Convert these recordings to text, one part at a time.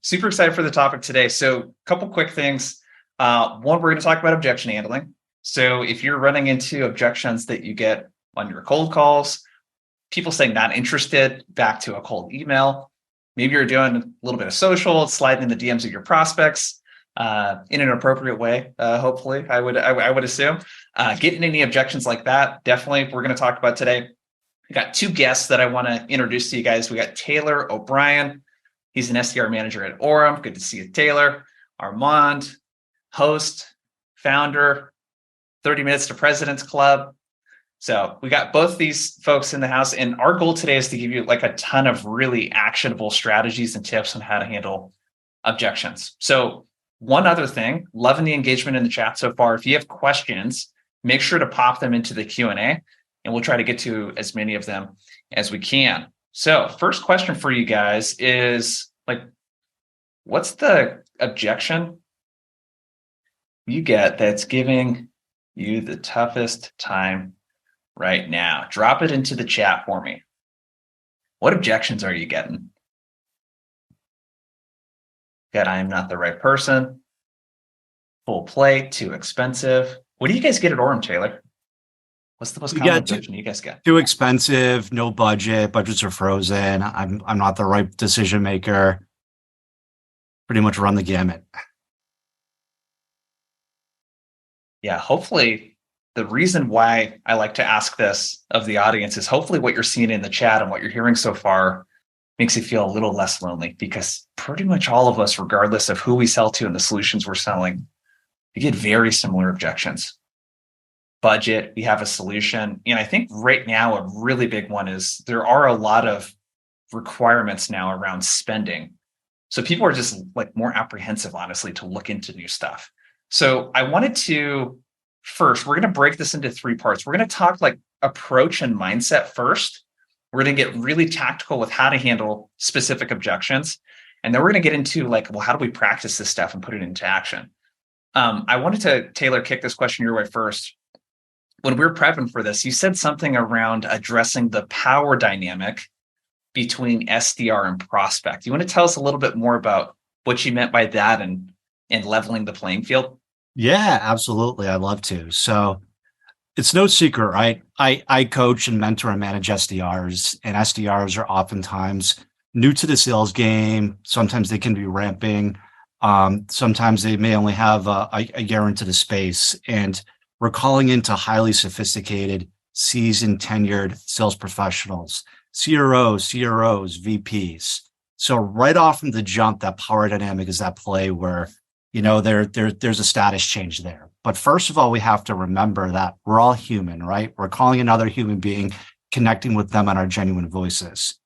Super excited for the topic today. So a couple quick things. One, we're going to talk about objection handling. So if you're running into objections that you get on your cold calls, people saying not interested back to a cold email, maybe you're doing a little bit of social, sliding in the DMs of your prospects in an appropriate way, hopefully, I would assume. Getting any objections like that, definitely we're going to talk about today. We got two guests that I want to introduce to you guys. We got Taylor O'Brien. He's an SDR manager at Orum. Good to see you, Taylor. Armand, host, founder, 30 Minutes to President's Club. So we got both these folks in the house. And our goal today is to give you like a ton of really actionable strategies and tips on how to handle objections. So one other thing, loving the engagement in the chat so far. If you have questions, make sure to pop them into the Q&A. And we'll try to get to as many of them as we can. So first question for you guys is what's the objection you get that's giving you the toughest time right now? Drop it into the chat for me. What objections are you getting? That I am not the right person. Full plate, too expensive. What do you guys get at Orum, Taylor? What's the most common objection you guys get? Too expensive, no budget, budgets are frozen. I'm not the right decision maker. Pretty much run the gamut. Yeah, hopefully the reason why I like to ask this of the audience is hopefully what you're seeing in the chat and what you're hearing so far makes you feel a little less lonely, because pretty much all of us, regardless of who we sell to and the solutions we're selling, we get very similar objections. Budget, we have a solution. And I think right now a really big one is there are a lot of requirements now around spending. So people are just like more apprehensive, honestly, to look into new stuff. So I wanted to first, we're going to break this into three parts. We're going to talk like approach and mindset first. We're going to get really tactical with how to handle specific objections. And then we're going to get into like, well, how do we practice this stuff and put it into action? I wanted to, Taylor, kick this question your way first. When we were prepping for this, you said something around addressing the power dynamic between SDR and prospect. You want to tell us a little bit more about what you meant by that and leveling the playing field? Yeah, absolutely. I'd love to. So it's no secret, right? I coach and mentor and manage SDRs, and SDRs are oftentimes new to the sales game. Sometimes they can be ramping. Sometimes they may only have a year into the space, and we're calling into highly sophisticated, seasoned, tenured sales professionals, CROs, VPs. So right off from the jump, that power dynamic is at play where, there's a status change there. But first of all, we have to remember that we're all human, right? We're calling another human being, connecting with them on our genuine voices.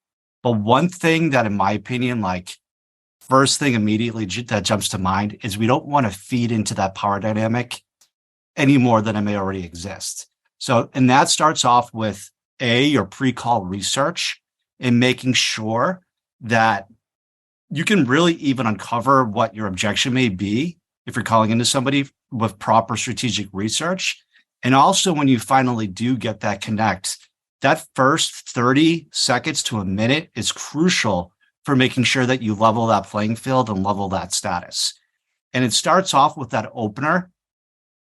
But one thing that, in my opinion, first thing immediately that jumps to mind is we don't want to feed into that power dynamic any more than it may already exist. So, and that starts off with your pre-call research and making sure that you can really even uncover what your objection may be if you're calling into somebody with proper strategic research. And also when you finally do get that connect, that first 30 seconds to a minute is crucial for making sure that you level that playing field and level that status. And it starts off with that opener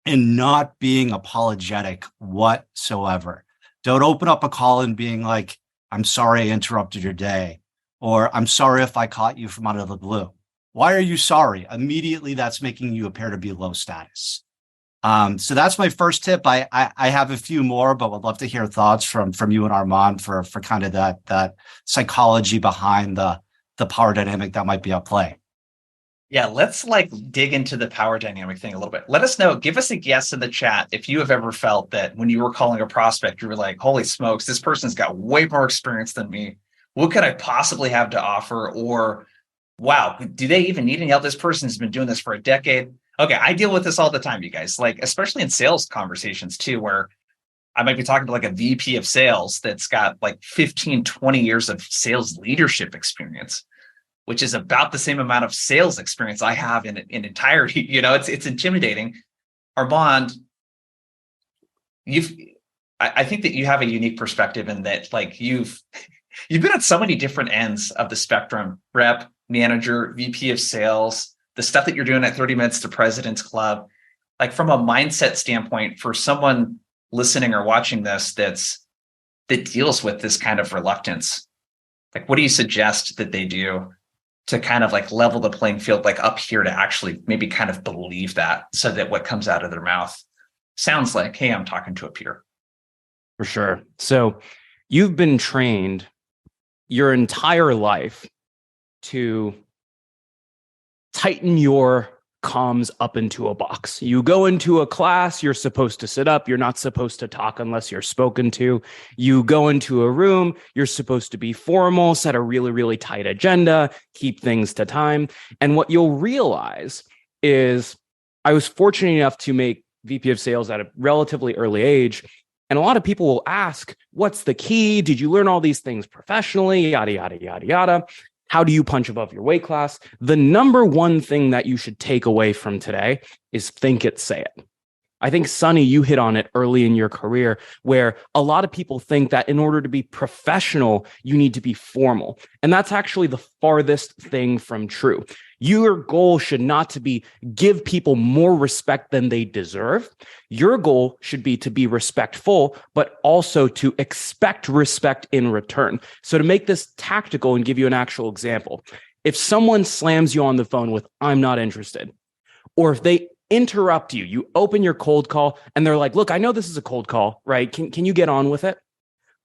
and not being apologetic whatsoever. Don't open up a call and being like, I'm sorry I interrupted your day, or I'm sorry if I caught you from out of the blue. Why are you sorry? Immediately, that's making you appear to be low status. So that's my first tip. I have a few more, but would love to hear thoughts from you and Armand for kind of that psychology behind the power dynamic that might be at play. Yeah, let's dig into the power dynamic thing a little bit. Let us know, give us a guess in the chat if you have ever felt that when you were calling a prospect, you were like, holy smokes, this person's got way more experience than me. What could I possibly have to offer? Or, wow, do they even need any help? This person's been doing this for a decade. Okay, I deal with this all the time, you guys, especially in sales conversations too, where I might be talking to a VP of sales that's got 15, 20 years of sales leadership experience, which is about the same amount of sales experience I have in entirety. It's intimidating. Armand, I think that you have a unique perspective in that, you've been at so many different ends of the spectrum, rep, manager, VP of sales, the stuff that you're doing at 30 Minutes to President's Club, like from a mindset standpoint, for someone listening or watching this that deals with this kind of reluctance, like what do you suggest that they do to kind of like level the playing field, like up here, to actually maybe kind of believe that, so that what comes out of their mouth sounds like, hey, I'm talking to a peer? For sure. So you've been trained your entire life to tighten your comms up into a box. You go into a class, you're supposed to sit up. You're not supposed to talk unless you're spoken to. You go into a room, you're supposed to be formal, set a really, really tight agenda, keep things to time. And what you'll realize is I was fortunate enough to make VP of sales at a relatively early age. And a lot of people will ask, what's the key? Did you learn all these things professionally? Yada, yada, yada, yada. How do you punch above your weight class? The number one thing that you should take away from today is think it, say it. I think, Sonny, you hit on it early in your career, where a lot of people think that in order to be professional, you need to be formal. And that's actually the farthest thing from true. Your goal should not to be give people more respect than they deserve. Your goal should be to be respectful, but also to expect respect in return. So to make this tactical and give you an actual example, if someone slams you on the phone with, I'm not interested, or if they interrupt you, you open your cold call and they're like, look, I know this is a cold call, right? Can you get on with it?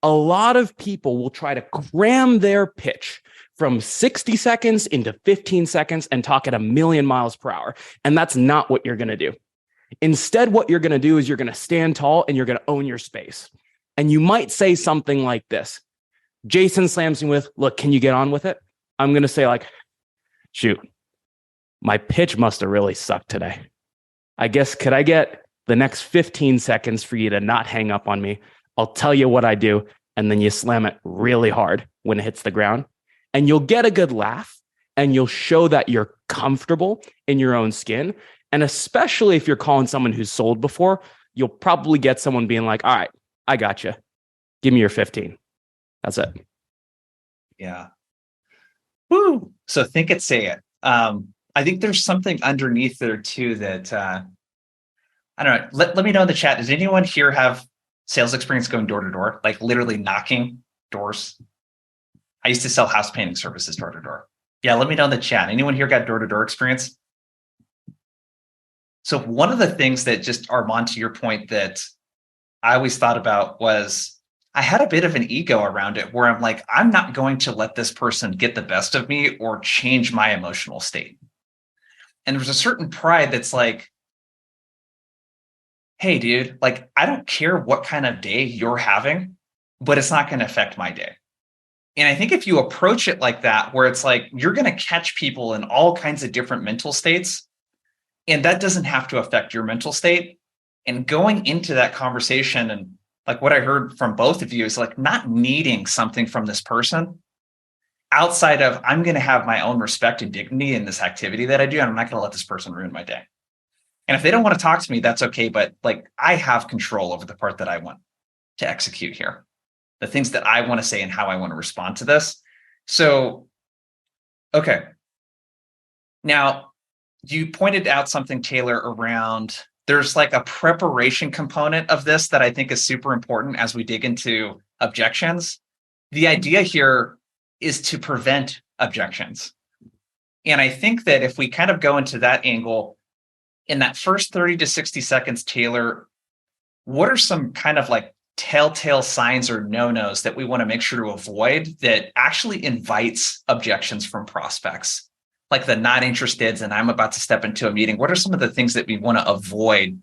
A lot of people will try to cram their pitch from 60 seconds into 15 seconds and talk at 1,000,000 miles per hour. And that's not what you're going to do. Instead, what you're going to do is you're going to stand tall and you're going to own your space. And you might say something like this. Jason slams me with, look, can you get on with it? I'm going to say like, shoot, my pitch must have really sucked today. I guess, could I get the next 15 seconds for you to not hang up on me? I'll tell you what I do. And then you slam it really hard when it hits the ground. And you'll get a good laugh and you'll show that you're comfortable in your own skin. And especially if you're calling someone who's sold before, you'll probably get someone being like, all right, I got you. Give me your 15. That's it. Yeah. Woo. So think it, say it. I think there's something underneath there too that, I don't know. Let me know in the chat. Does anyone here have sales experience going door to door, like literally knocking doors? I used to sell house painting services door to door. Yeah, let me know in the chat. Anyone here got door to door experience? So one of the things that, just Armand, to your point, that I always thought about was I had a bit of an ego around it, where I'm like, I'm not going to let this person get the best of me or change my emotional state. And there's a certain pride that's like, hey, dude, like, I don't care what kind of day you're having, but it's not going to affect my day. And I think if you approach it like that, where it's like, you're going to catch people in all kinds of different mental states, and that doesn't have to affect your mental state. And going into that conversation, and like what I heard from both of you is like not needing something from this person outside of, I'm going to have my own respect and dignity in this activity that I do, and I'm not going to let this person ruin my day. And if they don't want to talk to me, that's okay. But like, I have control over the part that I want to execute here, the things that I want to say and how I want to respond to this. So, okay. Now, you pointed out something, Taylor, around there's like a preparation component of this that I think is super important as we dig into objections. The idea here is to prevent objections. And I think that if we kind of go into that angle, in that first 30 to 60 seconds, Taylor, what are some kind of like telltale signs or no-nos that we want to make sure to avoid that actually invites objections from prospects? Like the not interested, and I'm about to step into a meeting. What are some of the things that we want to avoid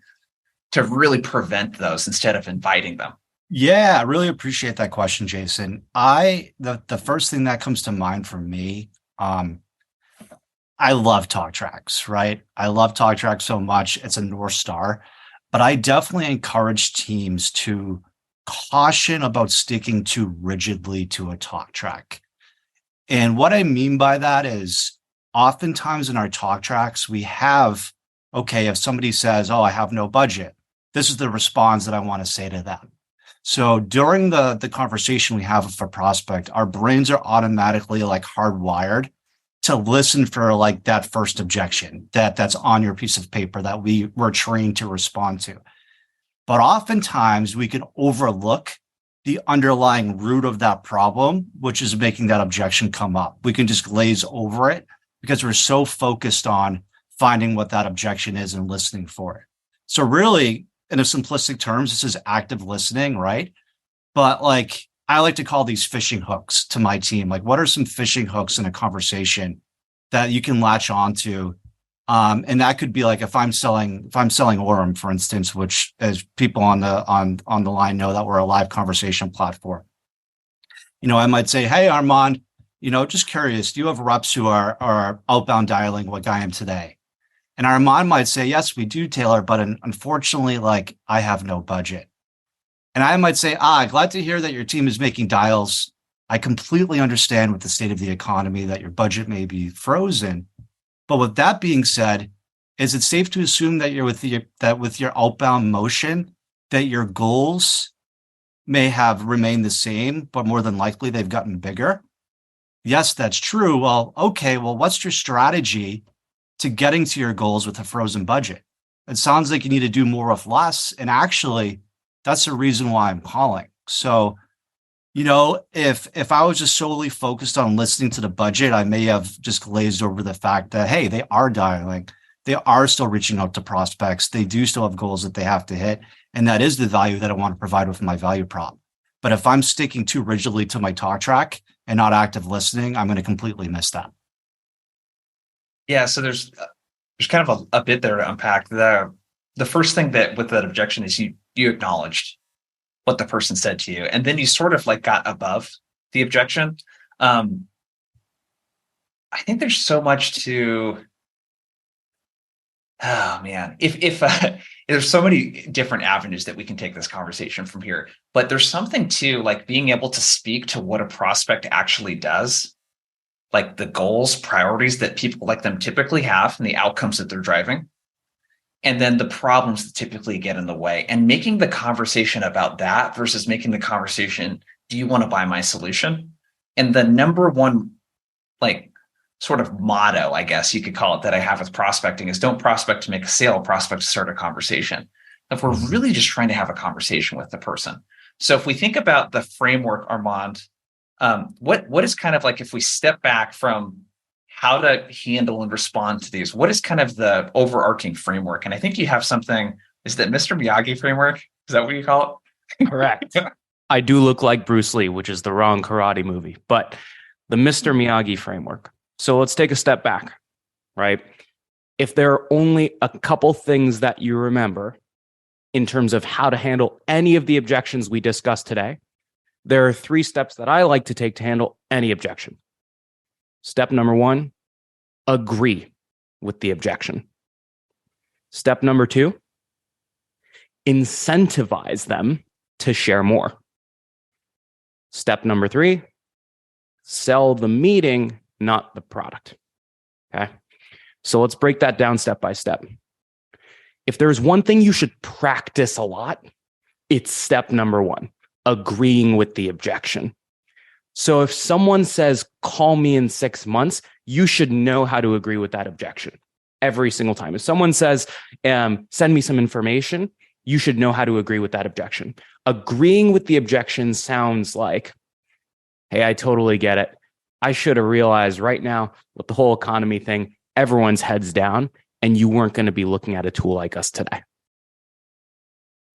to really prevent those instead of inviting them? Yeah, I really appreciate that question, Jason. The first thing that comes to mind for me, I love talk tracks, right? I love talk tracks so much. It's a North Star, but I definitely encourage teams to caution about sticking too rigidly to a talk track. And what I mean by that is, oftentimes in our talk tracks, we have, okay, if somebody says, oh, I have no budget, this is the response that I want to say to them. So during the conversation we have with a prospect, our brains are automatically like hardwired to listen for like that first objection that's on your piece of paper that we were trained to respond to. But oftentimes we can overlook the underlying root of that problem, which is making that objection come up. We can just glaze over it because we're so focused on finding what that objection is and listening for it. So really, in a simplistic terms, this is active listening, right? But like, I like to call these fishing hooks to my team. Like, what are some fishing hooks in a conversation that you can latch onto? And that could be like if I'm selling Orum, for instance, which as people on the line know that we're a live conversation platform. I might say, hey, Armand, just curious, do you have reps who are outbound dialing like I am today? And Armand might say, yes, we do, Taylor, but unfortunately, like I have no budget. And I might say, glad to hear that your team is making dials. I completely understand with the state of the economy that your budget may be frozen. But with that being said, is it safe to assume that with your outbound motion, that your goals may have remained the same, but more than likely they've gotten bigger? Yes, that's true. Well, okay. Well, what's your strategy to getting to your goals with a frozen budget? It sounds like you need to do more with less. And actually, that's the reason why I'm calling. So, if I was just solely focused on listening to the budget, I may have just glazed over the fact that, hey, they are dialing. They are still reaching out to prospects. They do still have goals that they have to hit. And that is the value that I want to provide with my value prop. But if I'm sticking too rigidly to my talk track and not active listening, I'm going to completely miss that. Yeah. So there's kind of a bit there to unpack. The first thing that with that objection is you acknowledged what the person said to you, and then you sort of like got above the objection. I think there's so much to, oh man, if there's so many different avenues that we can take this conversation from here, but there's something to like being able to speak to what a prospect actually does, like the goals, priorities that people like them typically have and the outcomes that they're driving. And then the problems that typically get in the way, and making the conversation about that versus making the conversation, do you want to buy my solution? And the number one, like sort of motto, I guess you could call it, that I have with prospecting is don't prospect to make a sale, prospect to start a conversation. If we're really just trying to have a conversation with the person. So if we think about the framework, Armand, what is kind of like, if we step back from how to handle and respond to these, what is kind of the overarching framework? And I think you have something, is that Mr. Miyagi framework? Is that what you call it? Correct. I do look like Bruce Lee, which is the wrong karate movie, but the Mr. Miyagi framework. So let's take a step back, right? If there are only a couple things that you remember in terms of how to handle any of the objections we discussed today, there are 3 steps that I like to take to handle any objection. Step number 1, agree with the objection. Step number 2, incentivize them to share more. Step number 3, sell the meeting, not the product. Okay. So let's break that down step by step. If there's one thing you should practice a lot, it's step number 1, agreeing with the objection. So if someone says, call me in 6 months, you should know how to agree with that objection every single time. If someone says, send me some information, you should know how to agree with that objection. Agreeing with the objection sounds like, hey, I totally get it. I should have realized right now with the whole economy thing, everyone's heads down and you weren't going to be looking at a tool like us today.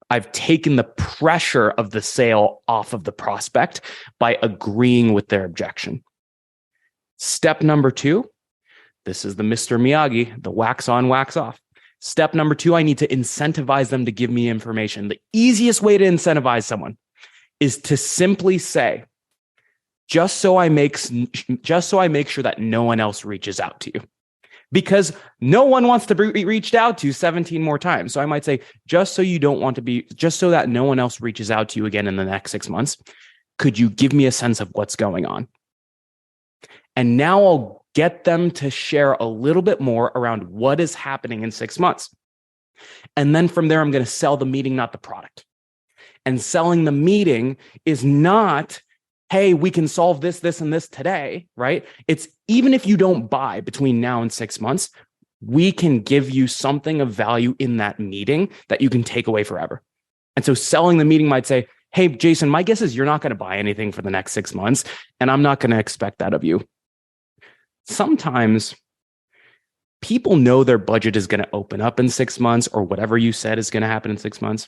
I've taken the pressure of the sale off of the prospect by agreeing with their objection. Step number 2, this is the Mr. Miyagi, the wax on, wax off. Step number 2, I need to incentivize them to give me information. The easiest way to incentivize someone is to simply say, just so I make sure that no one else reaches out to you. Because no one wants to be reached out to 17 more times. So I might say, just so that no one else reaches out to you again in the next 6 months, could you give me a sense of what's going on? And now I'll get them to share a little bit more around what is happening in 6 months. And then from there, I'm going to sell the meeting, not the product. And selling the meeting is not, hey, we can solve this, this, and this today, right? It's even if you don't buy between now and 6 months, we can give you something of value in that meeting that you can take away forever. And so selling the meeting might say, hey, Jason, my guess is you're not going to buy anything for the next 6 months, and I'm not going to expect that of you. Sometimes people know their budget is going to open up in 6 months, or whatever you said is going to happen in 6 months.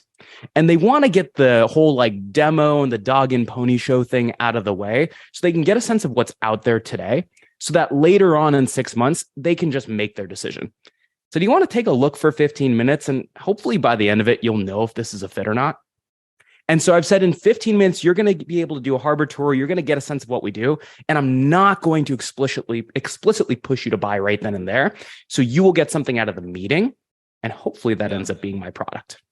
And they want to get the whole like demo and the dog and pony show thing out of the way so they can get a sense of what's out there today, so that later on in 6 months, they can just make their decision. So do you want to take a look for 15 minutes? And hopefully by the end of it, you'll know if this is a fit or not. And so I've said in 15 minutes, you're going to be able to do a harbor tour. You're going to get a sense of what we do. And I'm not going to explicitly push you to buy right then and there. So you will get something out of the meeting. And hopefully that ends up being my product.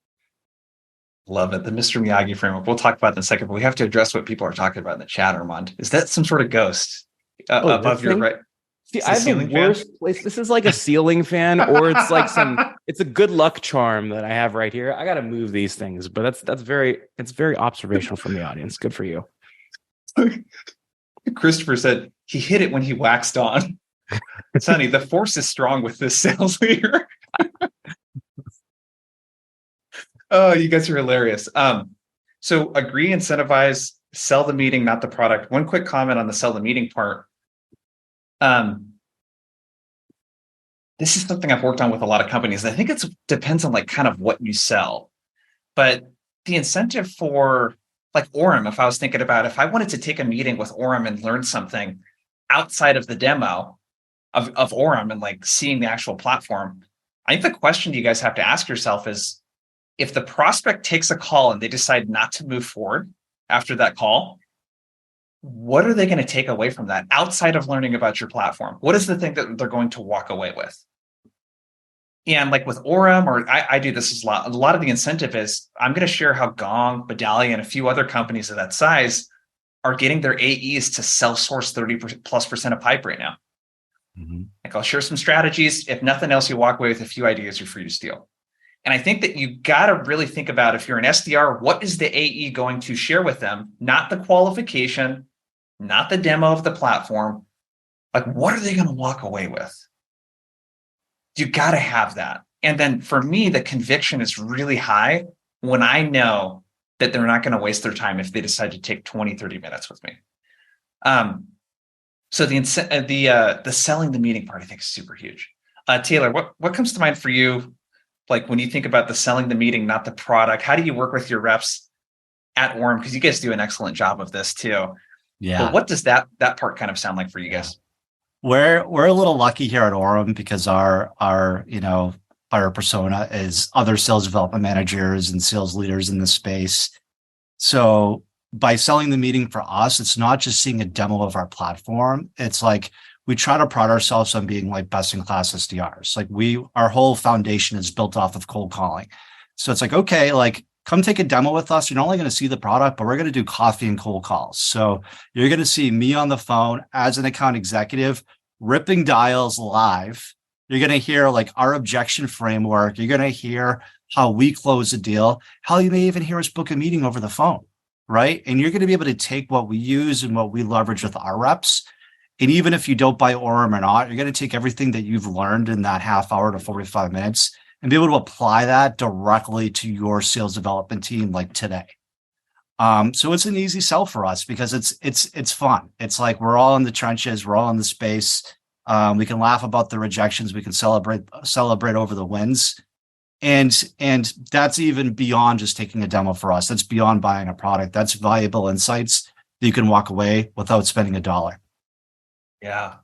Love it. The Mr. Miyagi framework. We'll talk about that in a second, but we have to address what people are talking about in the chat, Armand. Is that some sort of ghost above your right? See, I have the worst place. This is like a ceiling fan, or it's like it's a good luck charm that I have right here. I got to move these things, but it's very observational from the audience. Good for you. Christopher said he hit it when he waxed on. Sonny, the force is strong with this sales leader. Oh, you guys are hilarious. So agree, incentivize, sell the meeting, not the product. One quick comment on the sell the meeting part. This is something I've worked on with a lot of companies. I think it depends on like kind of what you sell, but the incentive for like Orum, if I was thinking about if I wanted to take a meeting with Orum and learn something outside of the demo of Orum and like seeing the actual platform, I think the question you guys have to ask yourself is, if the prospect takes a call and they decide not to move forward after that call, what are they going to take away from that outside of learning about your platform? What is the thing that they're going to walk away with? And like with Orum, or I do this a lot of the incentive is I'm going to share how Gong, Medallion, and a few other companies of that size are getting their AEs to self-source 30%+ of pipe right now. Mm-hmm. Like I'll share some strategies. If nothing else, you walk away with a few ideas you're free to steal. And I think that you got to really think about, if you're an SDR, what is the AE going to share with them? Not the qualification, not the demo of the platform. Like, what are they going to walk away with? You got to have that. And then for me, the conviction is really high when I know that they're not going to waste their time if they decide to take 20, 30 minutes with me. So the selling the meeting part, I think, is super huge. Taylor, what comes to mind for you? Like when you think about the selling the meeting, not the product, how do you work with your reps at Orum? Because you guys do an excellent job of this too. Yeah. But what does that part kind of sound like for you guys? We're a little lucky here at Orum because our persona is other sales development managers and sales leaders in the space. So by selling the meeting for us, it's not just seeing a demo of our platform. It's like we try to pride ourselves on being like best in class SDRs. Like our whole foundation is built off of cold calling. So it's like, okay, like come take a demo with us. You're not only going to see the product, but we're going to do coffee and cold calls. So you're going to see me on the phone as an account executive, ripping dials live. You're going to hear like our objection framework. You're going to hear how we close a deal, how you may even hear us book a meeting over the phone, right? And you're going to be able to take what we use and what we leverage with our reps. And even if you don't buy Orum or not, you're going to take everything that you've learned in that half hour to 45 minutes and be able to apply that directly to your sales development team like today. So it's an easy sell for us because it's fun. It's like we're all in the trenches, we're all in the space. We can laugh about the rejections, we can celebrate over the wins. And that's even beyond just taking a demo for us. That's beyond buying a product. That's valuable insights that you can walk away without spending $1. Yeah.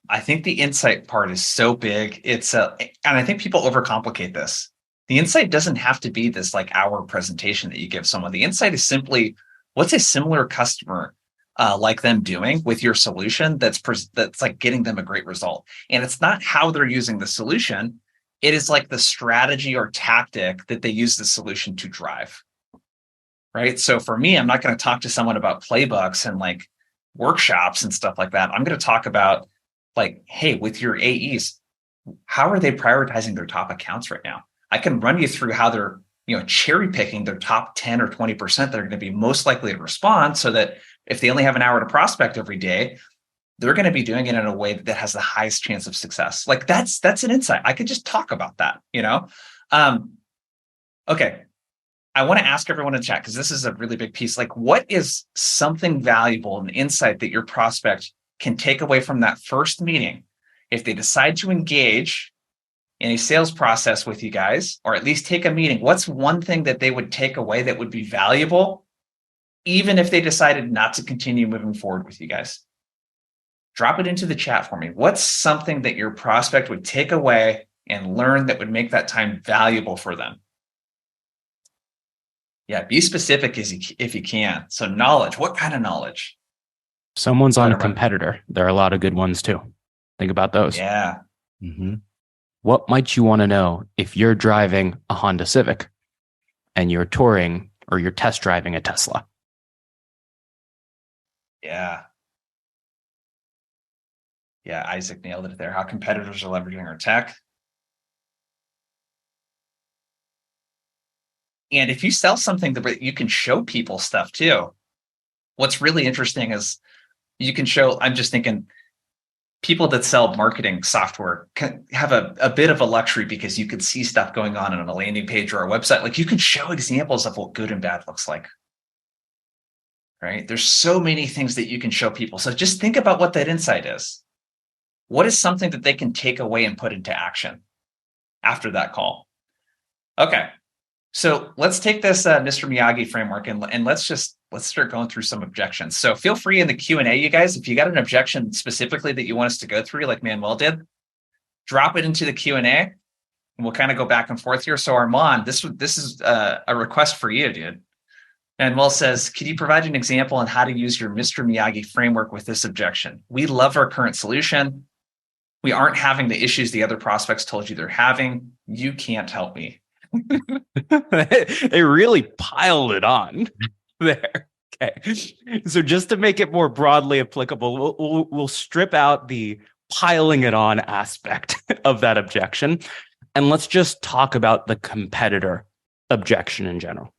I think the insight part is so big. And I think people overcomplicate this. The insight doesn't have to be this like hour presentation that you give someone. The insight is simply, what's a similar customer like them doing with your solution that's like getting them a great result. And it's not how they're using the solution. It is like the strategy or tactic that they use the solution to drive. Right. So for me, I'm not going to talk to someone about playbooks and like workshops and stuff like that. I'm going to talk about like, hey, with your AEs, how are they prioritizing their top accounts right now? I can run you through how they're, cherry picking their top 10 or 20% that are going to be most likely to respond so that If they only have an hour to prospect every day, they're going to be doing it in a way that has the highest chance of success. Like that's an insight. I could just talk about that, Okay. I want to ask everyone in chat, because this is a really big piece. Like, what is something valuable, an insight that your prospect can take away from that first meeting if they decide to engage in a sales process with you guys, or at least take a meeting? What's one thing that they would take away that would be valuable, even if they decided not to continue moving forward with you guys? Drop it into the chat for me. What's something that your prospect would take away and learn that would make that time valuable for them? Yeah, be specific if you can. So knowledge, what kind of knowledge? Someone's on a competitor. There are a lot of good ones too. Think about those. Yeah. Mm-hmm. What might you want to know if you're driving a Honda Civic and you're touring or you're test driving a Tesla? Yeah. Yeah, Isaac nailed it there. How competitors are leveraging our tech. And if you sell something that you can show people stuff too, what's really interesting is you can show, I'm just thinking, people that sell marketing software can have a bit of a luxury, because you can see stuff going on a landing page or a website. Like, you can show examples of what good and bad looks like, right? There's so many things that you can show people. So just think about what that insight is. What is something that they can take away and put into action after that call? Okay. So let's take this Mr. Miyagi framework and let's start going through some objections. So feel free in the Q&A, you guys, if you got an objection specifically that you want us to go through, like Manuel did, drop it into the Q&A, and we'll kind of go back and forth here. So Armand, this is a request for you, dude. Manuel says, could you provide an example on how to use your Mr. Miyagi framework with this objection? We love our current solution. We aren't having the issues the other prospects told you they're having. You can't help me. They really piled it on there. Okay. So just to make it more broadly applicable, we'll strip out the piling it on aspect of that objection. And let's just talk about the competitor objection in general.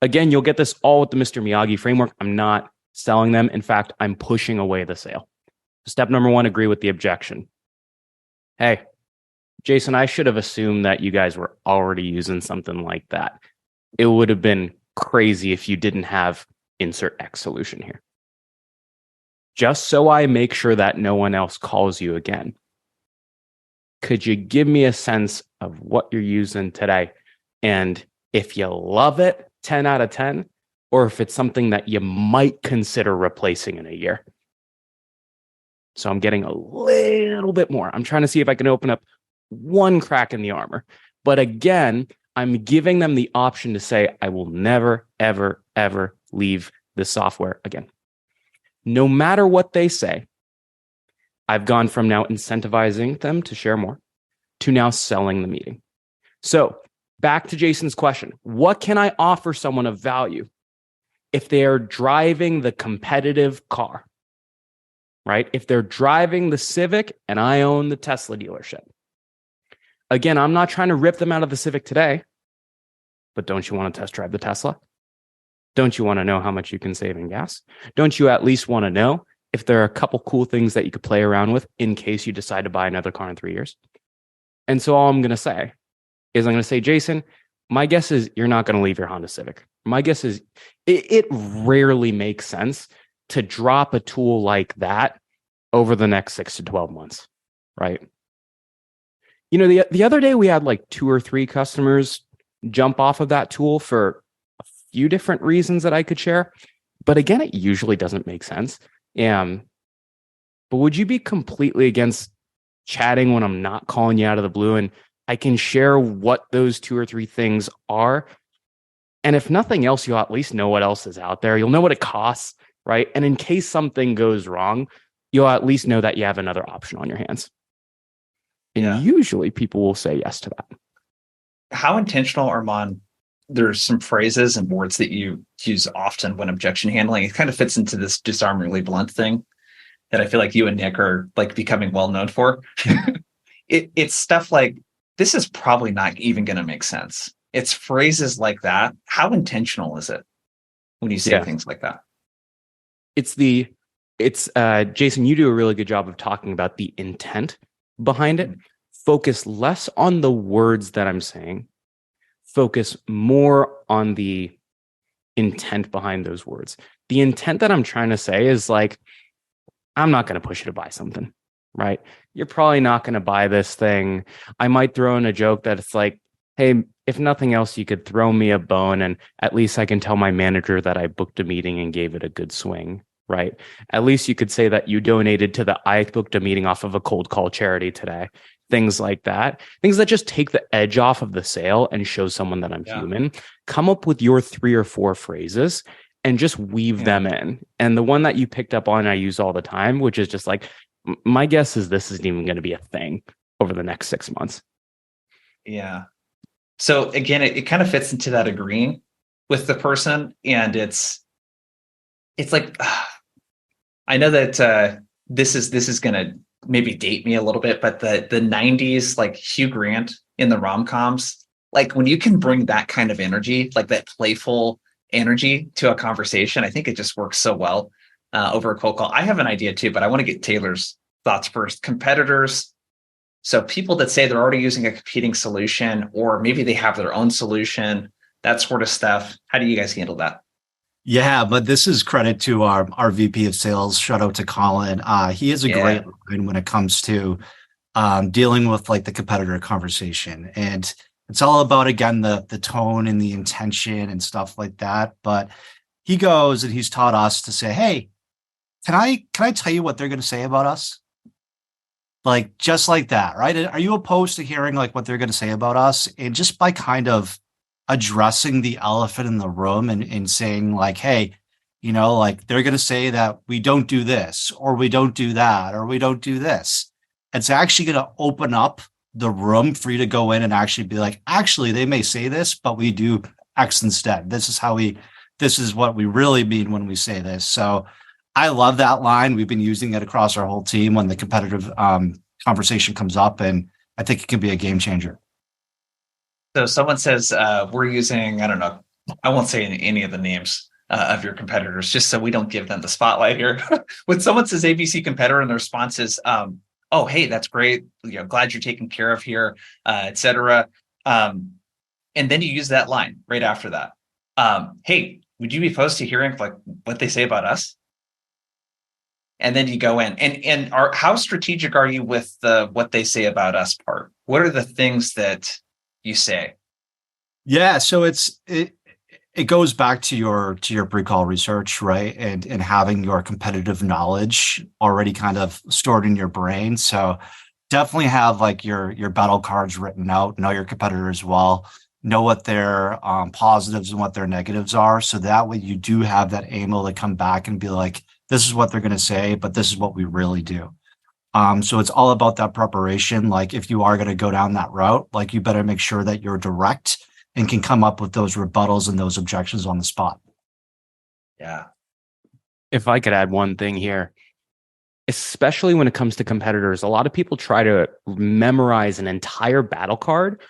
Again, you'll get this all with the Mr. Miyagi framework. I'm not selling them. In fact, I'm pushing away the sale. Step number 1, agree with the objection. Hey, Jason, I should have assumed that you guys were already using something like that. It would have been crazy if you didn't have insert X solution here. Just so I make sure that no one else calls you again, could you give me a sense of what you're using today? And if you love it, 10 out of 10, or if it's something that you might consider replacing in a year. So I'm getting a little bit more. I'm trying to see if I can open up one crack in the armor. But again, I'm giving them the option to say, I will never, ever, ever leave this software again. No matter what they say, I've gone from now incentivizing them to share more to now selling the meeting. So back to Jason's question, what can I offer someone of value if they are driving the competitive car, right? If they're driving the Civic and I own the Tesla dealership. Again, I'm not trying to rip them out of the Civic today, but don't you want to test drive the Tesla? Don't you want to know how much you can save in gas? Don't you at least want to know if there are a couple cool things that you could play around with in case you decide to buy another car in 3 years? And so all I'm going to say is I'm going to say, Jason, my guess is you're not going to leave your Honda Civic. My guess is it rarely makes sense to drop a tool like that over the next 6 to 12 months, right? You know, the other day we had like 2 or 3 customers jump off of that tool for a few different reasons that I could share. But again, it usually doesn't make sense. But would you be completely against chatting when I'm not calling you out of the blue and I can share what those 2 or 3 things are? And if nothing else, you'll at least know what else is out there. You'll know what it costs, right? And in case something goes wrong, you'll at least know that you have another option on your hands. And usually people will say yes to that. How intentional, Armand? There's some phrases and words that you use often when objection handling. It kind of fits into this disarm really blunt thing that I feel like you and Nick are like becoming well known for. It's stuff like, this is probably not even going to make sense. It's phrases like that. How intentional is it when you say things like that? It's Jason, you do a really good job of talking about the intent behind it. Focus less on the words that I'm saying. Focus more on the intent behind those words. The intent that I'm trying to say is like, I'm not going to push you to buy something, right? You're probably not going to buy this thing. I might throw in a joke that it's like, hey, if nothing else, you could throw me a bone and at least I can tell my manager that I booked a meeting and gave it a good swing, right? At least you could say that you donated to the I booked a meeting off of a cold call charity today. Things like that. Things that just take the edge off of the sale and show someone that I'm human. Come up with your 3 or 4 phrases and just weave them in. And the one that you picked up on, I use all the time, which is just like, my guess is this isn't even going to be a thing over the next 6 months. Yeah. So again, it kind of fits into that agreeing with the person. And it's like, I know that this is going to maybe date me a little bit, but the 90s, like Hugh Grant in the rom-coms, like when you can bring that kind of energy, like that playful energy to a conversation, I think it just works so well over a cold call. I have an idea too, but I want to get Taylor's thoughts first. Competitors. So people that say they're already using a competing solution, or maybe they have their own solution, that sort of stuff. How do you guys handle that? Yeah, but this is credit to our VP of sales. Shout out to Colin. He is a great line when it comes to dealing with like the competitor conversation. And it's all about, again, the tone and the intention and stuff like that. But he goes and he's taught us to say, hey, can I tell you what they're going to say about us? Like, just like that, right? Are you opposed to hearing like what they're going to say about us? And just by kind of addressing the elephant in the room and saying like, hey, like they're going to say that we don't do this, or we don't do that, or we don't do this. It's actually going to open up the room for you to go in and actually be like, actually, they may say this, but we do X instead. This is what we really mean when we say this. So I love that line. We've been using it across our whole team when the competitive conversation comes up, and I think it can be a game changer. So someone says we're using, I don't know, I won't say any of the names of your competitors, just so we don't give them the spotlight here. When someone says ABC competitor and the response is, oh, hey, that's great. Glad you're taken care of here, et cetera. And then you use that line right after that. Hey, would you be opposed to hearing like what they say about us? And then you go in and how strategic are you with the what they say about us part? What are the things that you say? Yeah, so it goes back to your pre-call research, right? And having your competitive knowledge already kind of stored in your brain. So definitely have like your battle cards written out, know your competitor as well, know what their positives and what their negatives are. So that way you do have that ammo to come back and be like, this is what they're going to say, but this is what we really do. So it's all about that preparation. Like if you are going to go down that route, like you better make sure that you're direct and can come up with those rebuttals and those objections on the spot. Yeah. If I could add one thing here, especially when it comes to competitors, a lot of people try to memorize an entire battle card.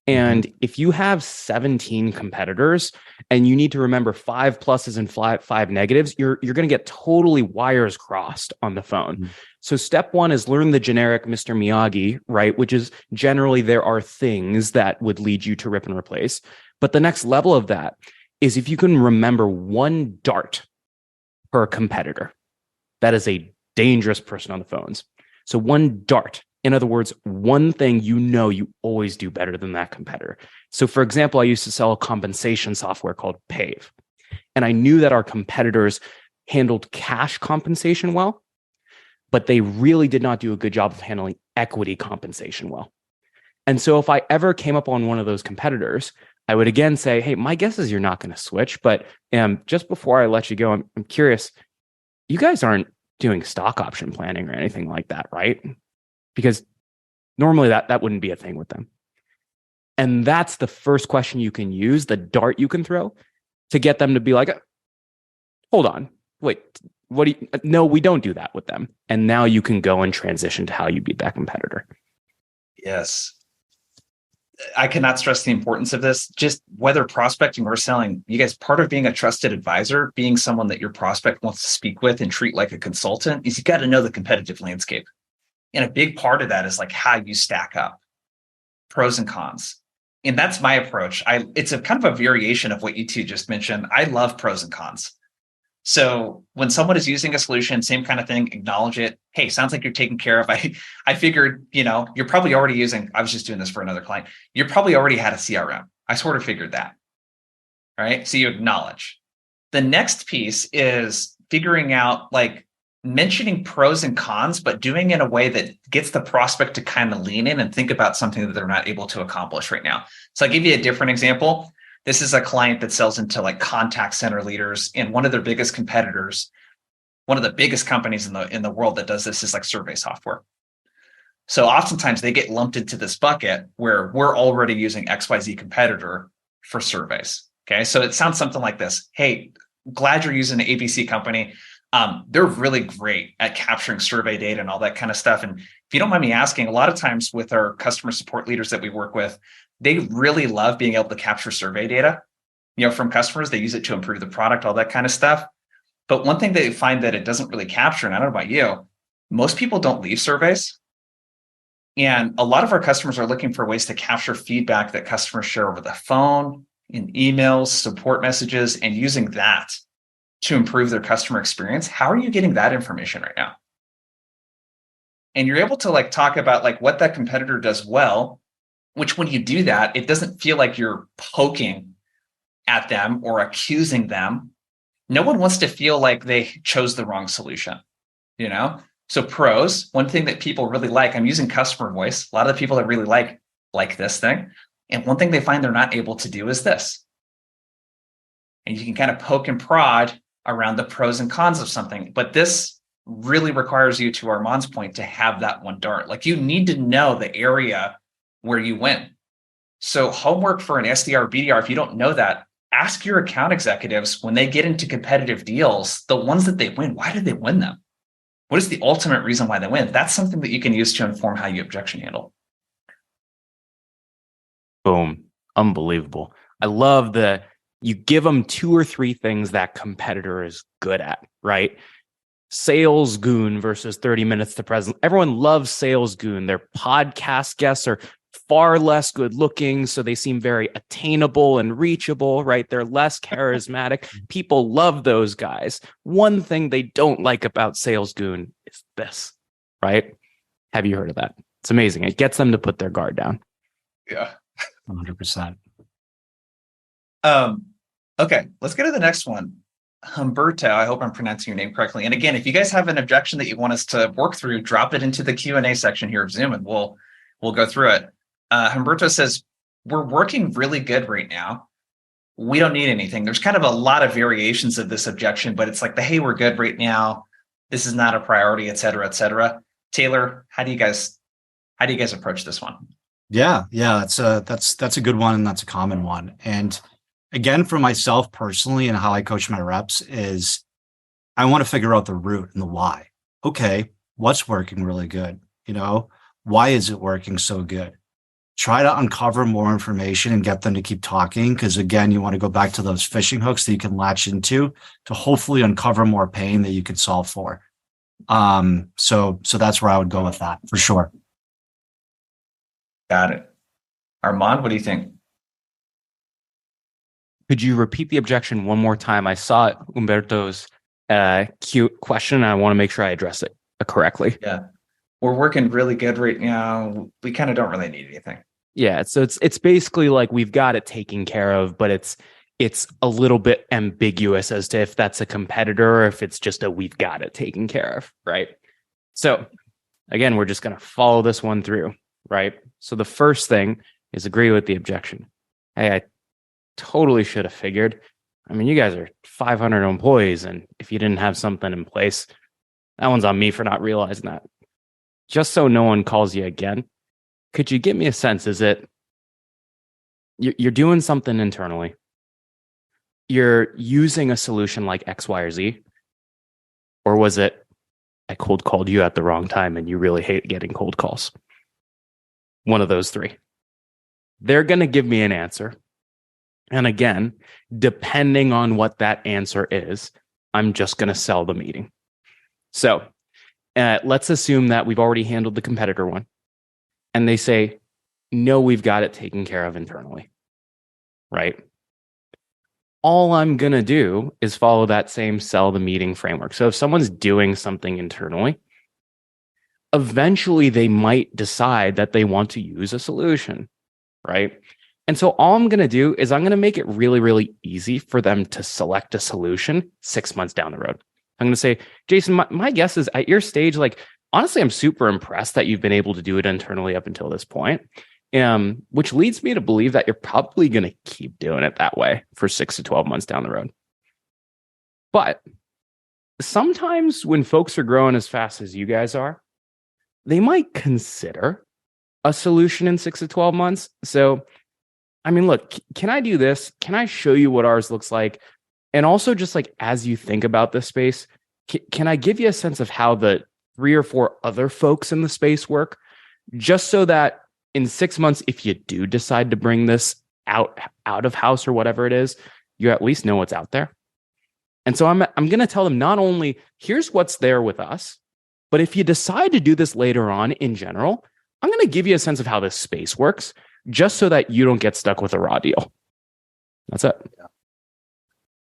And if you have 17 competitors and you need to remember 5 pluses and 5 negatives, you're going to get totally wires crossed on the phone. So step 1 is learn the generic Mr. Miyagi, right? Which is generally there are things that would lead you to rip and replace. But the next level of that is if you can remember one dart per competitor, that is a dangerous person on the phones. So one dart. In other words, one thing you always do better than that competitor. So for example, I used to sell a compensation software called Pave. And I knew that our competitors handled cash compensation well, but they really did not do a good job of handling equity compensation well. And so if I ever came up on one of those competitors, I would again say, hey, my guess is you're not going to switch. But just before I let you go, I'm curious, you guys aren't doing stock option planning or anything like that, right? Because normally that wouldn't be a thing with them. And that's the first question you can use, the dart you can throw to get them to be like, hold on, wait, no, we don't do that with them. And now you can go and transition to how you beat that competitor. Yes. I cannot stress the importance of this. Just whether prospecting or selling, you guys, part of being a trusted advisor, being someone that your prospect wants to speak with and treat like a consultant, is you got to know the competitive landscape. And a big part of that is like how you stack up, pros and cons. And that's my approach. It's a kind of a variation of what you two just mentioned. I love pros and cons. So when someone is using a solution, same kind of thing, acknowledge it. Hey, sounds like you're taken care of. I figured, you're probably already using, I was just doing this for another client. You probably already had a CRM. I sort of figured that. Right. So you acknowledge. The next piece is figuring out, like, mentioning pros and cons, but doing it in a way that gets the prospect to kind of lean in and think about something that they're not able to accomplish right now. So I'll give you a different example. This is a client that sells into like contact center leaders, and one of their biggest competitors, one of the biggest companies in the world that does this, is like survey software. So oftentimes they get lumped into this bucket where we're already using XYZ competitor for surveys. Okay. So it sounds something like this. Hey, glad you're using the ABC company. They're really great at capturing survey data and all that kind of stuff. And if you don't mind me asking, a lot of times with our customer support leaders that we work with, they really love being able to capture survey data, from customers. They use it to improve the product, all that kind of stuff. But one thing they find that it doesn't really capture, and I don't know about you, most people don't leave surveys. And a lot of our customers are looking for ways to capture feedback that customers share over the phone, in emails, support messages, and using that to improve their customer experience. How are you getting that information right now? And you're able to like talk about like what that competitor does well, which when you do that, it doesn't feel like you're poking at them or accusing them. No one wants to feel like they chose the wrong solution, So pros, one thing that people really like, I'm using customer voice. A lot of the people that really like this thing. And one thing they find they're not able to do is this. And you can kind of poke and prod around the pros and cons of something. But this really requires you, to Armand's point, to have that one dart. Like, you need to know the area where you win. So homework for an SDR, BDR, if you don't know that, ask your account executives when they get into competitive deals, the ones that they win, why did they win them? What is the ultimate reason why they win? That's something that you can use to inform how you objection handle. Boom. Unbelievable. I love you give them 2 or 3 things that competitor is good at, right? Sales goon versus 30 minutes to present. Everyone loves sales goon. Their podcast guests are far less good looking, so they seem very attainable and reachable, right? They're less charismatic. People love those guys. One thing they don't like about sales goon is this, right? Have you heard of that? It's amazing. It gets them to put their guard down. Yeah. 100%. Okay, let's get to the next one. Humberto, I hope I'm pronouncing your name correctly. And again, if you guys have an objection that you want us to work through, drop it into the Q&A section here of Zoom, and we'll go through it. Humberto says, we're working really good right now. We don't need anything. There's kind of a lot of variations of this objection, but it's like hey, we're good right now. This is not a priority, et cetera, et cetera. Taylor, how do you guys approach this one? Yeah, that's a good one, and that's a common one. And again, for myself personally, and how I coach my reps is, I want to figure out the root and the why. Okay, what's working really good? Why is it working so good? Try to uncover more information and get them to keep talking, because again, you want to go back to those fishing hooks that you can latch into to hopefully uncover more pain that you could solve for. So that's where I would go with that for sure. Got it. Armand, what do you think? Could you repeat the objection one more time? I saw Humberto's cute question, and I want to make sure I address it correctly. Yeah. We're working really good right now. We kind of don't really need anything. Yeah. So it's basically like we've got it taken care of, but it's a little bit ambiguous as to if that's a competitor or if it's just we've got it taken care of, right? So again, we're just going to follow this one through, right? So the first thing is agree with the objection. Hey, I totally should have figured. I mean, you guys are 500 employees, and if you didn't have something in place, that one's on me for not realizing that. Just so no one calls you again, could you give me a sense? Is it you're doing something internally? You're using a solution like X, Y, or Z? Or was it, I cold called you at the wrong time and you really hate getting cold calls? One of those 3. They're going to give me an answer. And again, depending on what that answer is, I'm just going to sell the meeting. So let's assume that we've already handled the competitor one. And they say, no, we've got it taken care of internally, right? All I'm going to do is follow that same sell the meeting framework. So if someone's doing something internally, eventually they might decide that they want to use a solution, right? And so all I'm going to do is I'm going to make it really, really easy for them to select a solution 6 months down the road. I'm going to say, Jason, my guess is at your stage, like, honestly, I'm super impressed that you've been able to do it internally up until this point, which leads me to believe that you're probably going to keep doing it that way for 6 to 12 months down the road. But sometimes when folks are growing as fast as you guys are, they might consider a solution in 6 to 12 months. So, I mean, look, can I do this? Can I show you what ours looks like? And also just like, as you think about this space, can I give you a sense of how the 3 or 4 other folks in the space work? Just so that in 6 months, if you do decide to bring this out of house or whatever it is, you at least know what's out there. And so I'm going to tell them not only here's what's there with us, but if you decide to do this later on in general, I'm going to give you a sense of how this space works, just so that you don't get stuck with a raw deal. That's it. Yeah.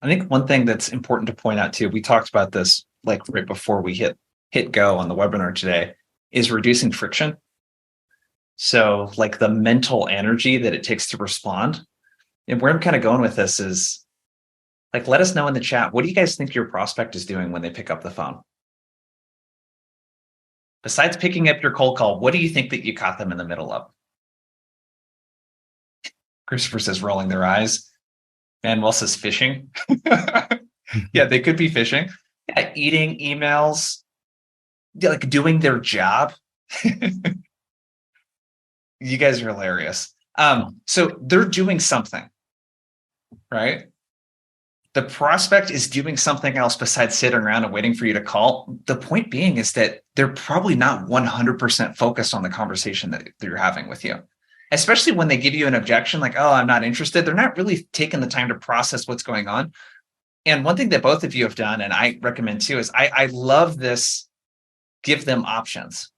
I think one thing that's important to point out too, we talked about this like right before we hit go on the webinar today, is reducing friction. So like the mental energy that it takes to respond. And where I'm kind of going with this is like, let us know in the chat, what do you guys think your prospect is doing when they pick up the phone? Besides picking up your cold call, what do you think that you caught them in the middle of? Christopher says rolling their eyes. Manuel says fishing. Yeah, they could be fishing. Yeah, eating emails, like doing their job. You guys are hilarious. So they're doing something, right? The prospect is doing something else besides sitting around and waiting for you to call. The point being is that they're probably not 100% focused on the conversation that you're having with you. Especially when they give you an objection like, oh, I'm not interested. They're not really taking the time to process what's going on. And one thing that both of you have done, and I recommend too, is I love this, give them options.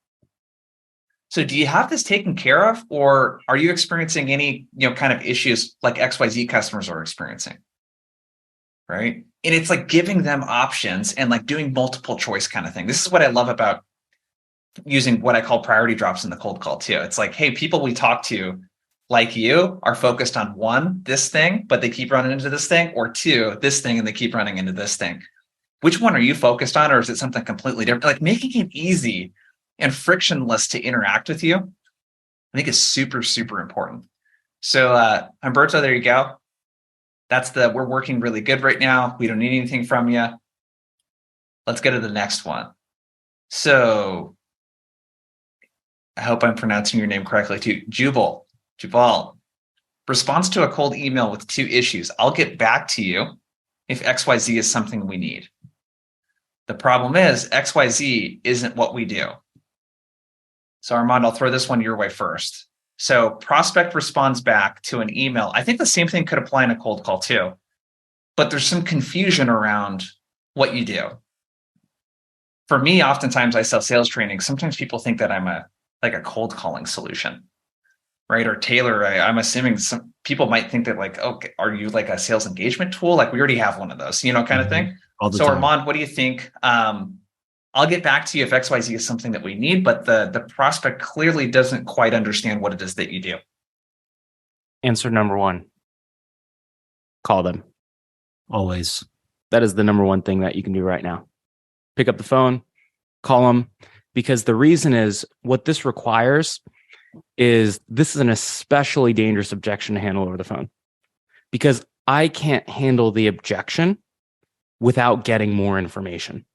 So do you have this taken care of, or are you experiencing any, kind of issues like XYZ customers are experiencing? Right. And it's like giving them options and like doing multiple choice kind of thing. This is what I love about using what I call priority drops in the cold call too. It's like, hey, people we talk to like you are focused on 1, this thing, but they keep running into this thing, or 2, this thing, and they keep running into this thing. Which one are you focused on? Or is it something completely different? Like making it easy and frictionless to interact with you, I think is super, super important. So Humberto, there you go. We're working really good right now. We don't need anything from you. Let's go to the next one. So I hope I'm pronouncing your name correctly too. Jubal. Response to a cold email with 2 issues. I'll get back to you if XYZ is something we need. The problem is XYZ isn't what we do. So Armand, I'll throw this one your way first. So prospect responds back to an email. I think the same thing could apply in a cold call too, but there's some confusion around what you do. For me, oftentimes I sell sales training. Sometimes people think that I'm a cold calling solution, right? Or Taylor, I'm assuming some people might think that like, okay, are you like a sales engagement tool? Like we already have one of those, kind of thing. So time. Armand, what do you think? I'll get back to you if XYZ is something that we need, but the prospect clearly doesn't quite understand what it is that you do. Answer number 1, call them. Always. That is the number 1 thing that you can do right now. Pick up the phone, call them, because the reason is what this requires is this is an especially dangerous objection to handle over the phone, because I can't handle the objection without getting more information.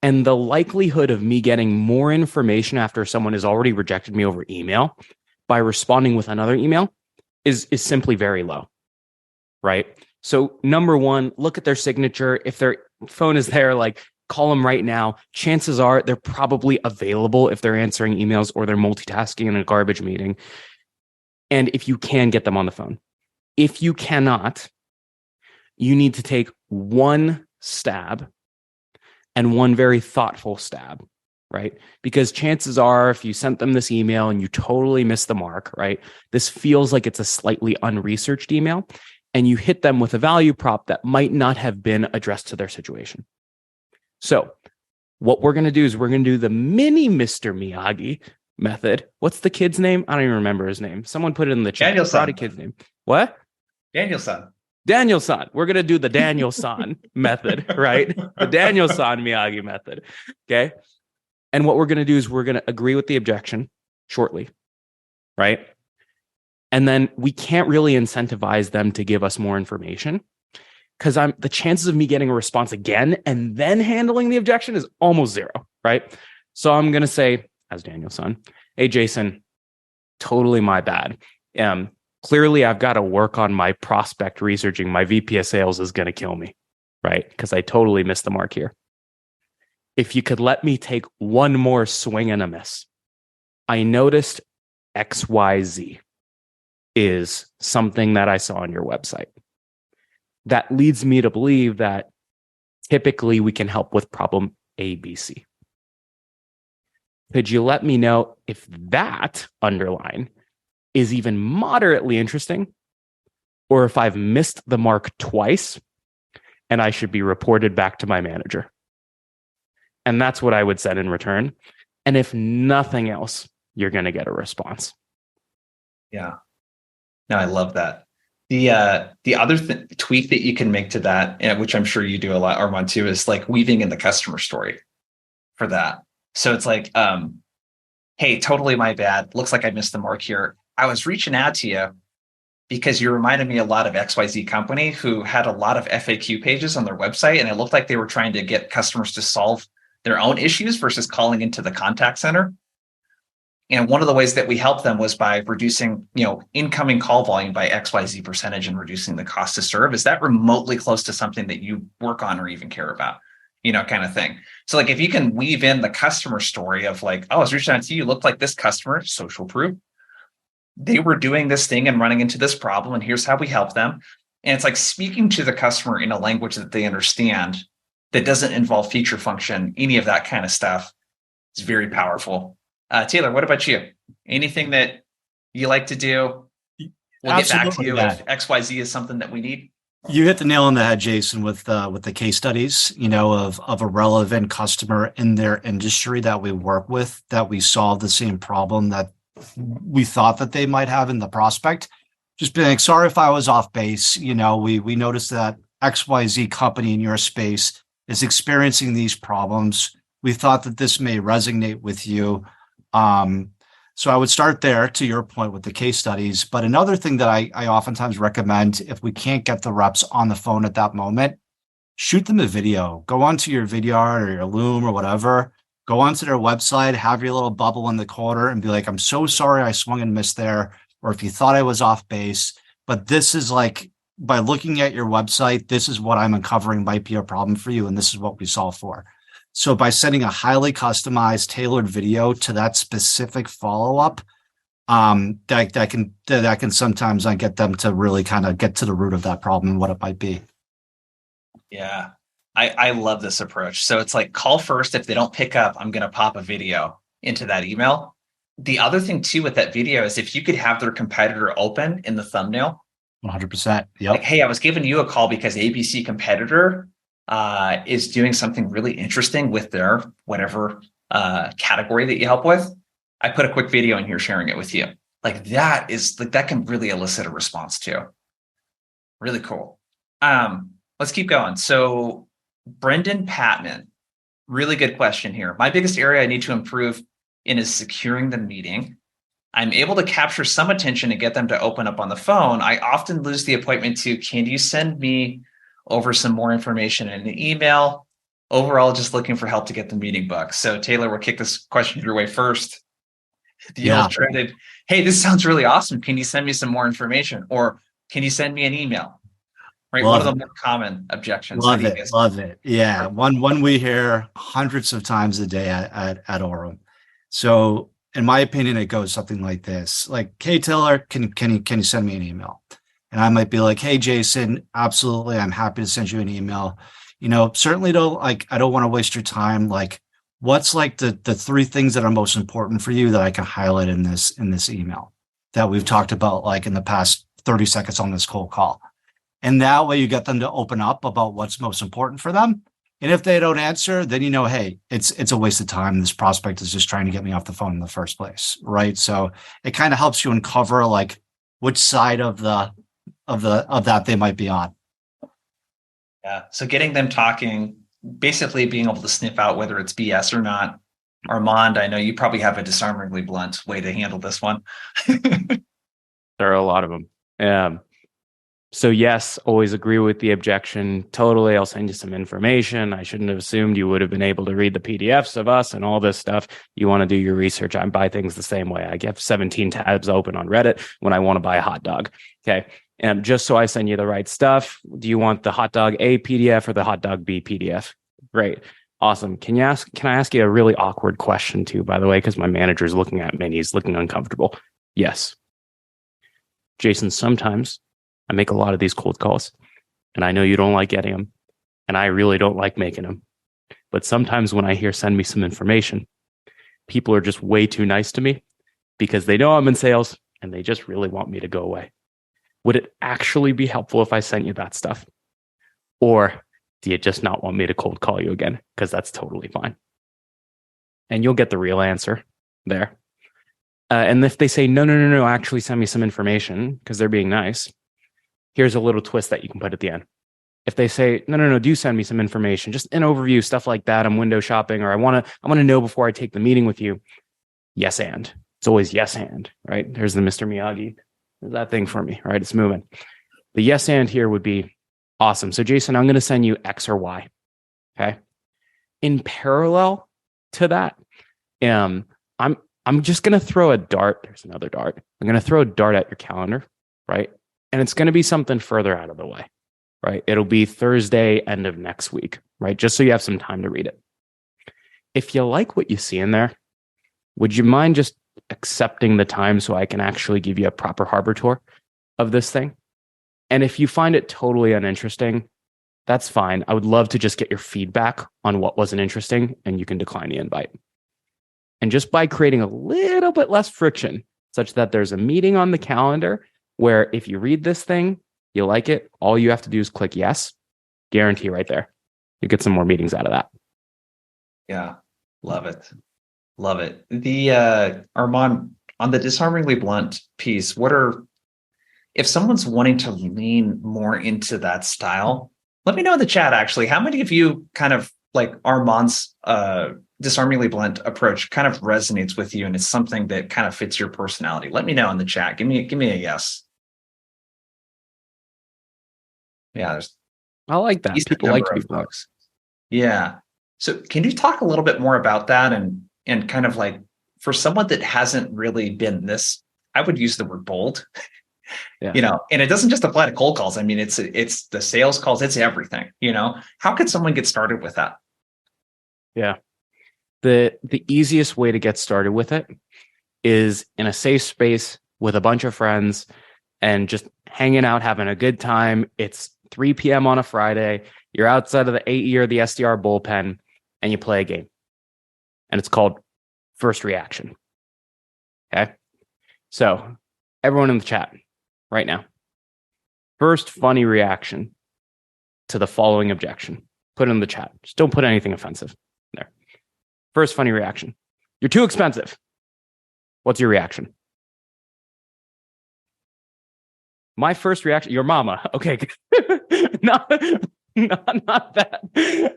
And the likelihood of me getting more information after someone has already rejected me over email by responding with another email is simply very low, right? So number 1, look at their signature. If their phone is there, like call them right now. Chances are they're probably available if they're answering emails or they're multitasking in a garbage meeting. And if you can, get them on the phone. If you cannot, you need to take one stab, and one very thoughtful stab, right? Because chances are, if you sent them this email and you totally missed the mark, right? This feels like it's a slightly unresearched email, and you hit them with a value prop that might not have been addressed to their situation. So what we're going to do is we're going to do the mini Mr. Miyagi method. What's the kid's name? I don't even remember his name. Someone put it in the chat. Daniel-san. Kid's name. What? Daniel-san. Daniel-san. We're going to do the Daniel-san method, right? The Daniel-san Miyagi method. Okay. And what we're going to do is we're going to agree with the objection shortly, right? And then we can't really incentivize them to give us more information, because the chances of me getting a response again and then handling the objection is almost zero, right? So I'm going to say, as Daniel-san, hey, Jason, totally my bad. Clearly, I've got to work on my prospect researching. My VP of sales is going to kill me, right? Because I totally missed the mark here. If you could let me take one more swing and a miss. I noticed XYZ is something that I saw on your website. That leads me to believe that typically we can help with problem ABC. Could you let me know if that underline is even moderately interesting, or if I've missed the mark twice and I should be reported back to my manager? And that's what I would send in return. And if nothing else, you're going to get a response. Yeah. No, I love that. The other tweak that you can make to that, which I'm sure you do a lot, Armand, too, is like weaving in the customer story for that. So it's like, hey, totally my bad. Looks like I missed the mark here. I was reaching out to you because you reminded me a lot of XYZ company who had a lot of FAQ pages on their website, and it looked like they were trying to get customers to solve their own issues versus calling into the contact center. And one of the ways that we helped them was by reducing, incoming call volume by XYZ percentage and reducing the cost to serve. Is that remotely close to something that you work on or even care about? Kind of thing. So like if you can weave in the customer story of like, oh, I was reaching out to you, looked like this customer, social proof. They were doing this thing and running into this problem, and here's how we help them. And it's like speaking to the customer in a language that they understand that doesn't involve feature function, any of that kind of stuff. It's very powerful. Taylor, what about you? Anything that you like to do? We'll get back to you if XYZ is something that we need. You hit the nail on the head, Jason, with the case studies, of a relevant customer in their industry that we work with, that we solve the same problem that we thought that they might have in the prospect. Just being like, sorry if I was off base. We noticed that XYZ company in your space is experiencing these problems. We thought that this may resonate with you. So I would start there, to your point, with the case studies. But another thing that I oftentimes recommend, if we can't get the reps on the phone at that moment, shoot them a video. Go onto your Vidyard or your Loom or whatever. Go onto their website, have your little bubble in the corner and be like, I'm so sorry I swung and missed there. Or if you thought I was off base, but this is like, by looking at your website, this is what I'm uncovering might be a problem for you. And this is what we solve for. So by sending a highly customized, tailored video to that specific follow-up, that can sometimes get them to really kind of get to the root of that problem and what it might be. Yeah, I love this approach. So it's like call first. If they don't pick up, I'm going to pop a video into that email. The other thing too with that video is if you could have their competitor open in the thumbnail. 100%. Yep. Like, hey, I was giving you a call because ABC competitor is doing something really interesting with their whatever category that you help with. I put a quick video in here sharing it with you. Like that can really elicit a response too. Really cool. Let's keep going. So Brendan Patman, really good question here. My biggest area I need to improve in is securing the meeting. I'm able to capture some attention and get them to open up on the phone. I often lose the appointment to, can you send me over some more information in an email? Overall, just looking for help to get the meeting booked. So Taylor, we'll kick this question your way first. The illustrated, hey, this sounds really awesome. Can you send me some more information? Or can you send me an email? Right. One of the more common objections. Love it. Yeah. One we hear hundreds of times a day at Orum. So in my opinion, it goes something like this. Like, hey, Taylor, can you send me an email? And I might be like, hey, Jason, absolutely. I'm happy to send you an email. Certainly I don't want to waste your time. Like, what's like the three things that are most important for you that I can highlight in this email that we've talked about, like in the past 30 seconds on this cold call. And that way you get them to open up about what's most important for them. And if they don't answer, then hey, it's a waste of time. This prospect is just trying to get me off the phone in the first place, right? So it kind of helps you uncover like which side of that they might be on. Yeah. So getting them talking, basically being able to sniff out whether it's BS or not. Armand, I know you probably have a disarmingly blunt way to handle this one. There are a lot of them. So yes, always agree with the objection. Totally. I'll send you some information. I shouldn't have assumed you would have been able to read the PDFs of us and all this stuff. You want to do your research. I buy things the same way. I have 17 tabs open on Reddit when I want to buy a hot dog. Okay. And just so I send you the right stuff, do you want the hot dog A PDF or the hot dog B PDF? Great. Awesome. Can I ask you a really awkward question too, by the way, because my manager's looking at me and he's looking uncomfortable. Yes. Jason, sometimes I make a lot of these cold calls and I know you don't like getting them and I really don't like making them. But sometimes when I hear send me some information, people are just way too nice to me because they know I'm in sales and they just really want me to go away. Would it actually be helpful if I sent you that stuff? Or do you just not want me to cold call you again? Because that's totally fine. And you'll get the real answer there. And if they say, no, actually send me some information because they're being nice, here's a little twist that you can put at the end. If they say, no, do send me some information, just an overview, stuff like that. I'm window shopping, or I want to know before I take the meeting with you. Yes, and. It's always yes, and, right? There's the Mr. Miyagi. There's that thing for me, right? It's moving. The yes, and here would be awesome. So Jason, I'm going to send you X or Y. Okay. In parallel to that, I'm just going to throw a dart. There's another dart. I'm going to throw a dart at your calendar, right? And it's going to be something further out of the way, right? It'll be Thursday, end of next week, right? Just so you have some time to read it. If you like what you see in there, would you mind just accepting the time so I can actually give you a proper harbor tour of this thing? And if you find it totally uninteresting, that's fine. I would love to just get your feedback on what wasn't interesting, and you can decline the invite. And just by creating a little bit less friction, such that there's a meeting on the calendar where if you read this thing, you like it, all you have to do is click yes. Guarantee right there. You get some more meetings out of that. Yeah, love it. Love it. The Armand, on the disarmingly blunt piece, if someone's wanting to lean more into that style, let me know in the chat, actually, how many of you kind of like Armand's disarmingly blunt approach kind of resonates with you and it's something that kind of fits your personality? Let me know in the chat. Give me a yes. Yeah, I like that. People like to be blunt. Yeah. So can you talk a little bit more about that and kind of like for someone that hasn't really been this, I would use the word bold, yeah. And it doesn't just apply to cold calls. I mean, it's the sales calls, it's everything, how could someone get started with that? Yeah. The easiest way to get started with it is in a safe space with a bunch of friends and just hanging out, having a good time. It's 3 p.m. on a Friday. You're outside of the AE or the SDR bullpen and you play a game. And it's called first reaction. Okay. So everyone in the chat right now, first funny reaction to the following objection. Put it in the chat. Just don't put anything offensive there. First funny reaction. You're too expensive. What's your reaction? My first reaction, your mama. Okay. not that.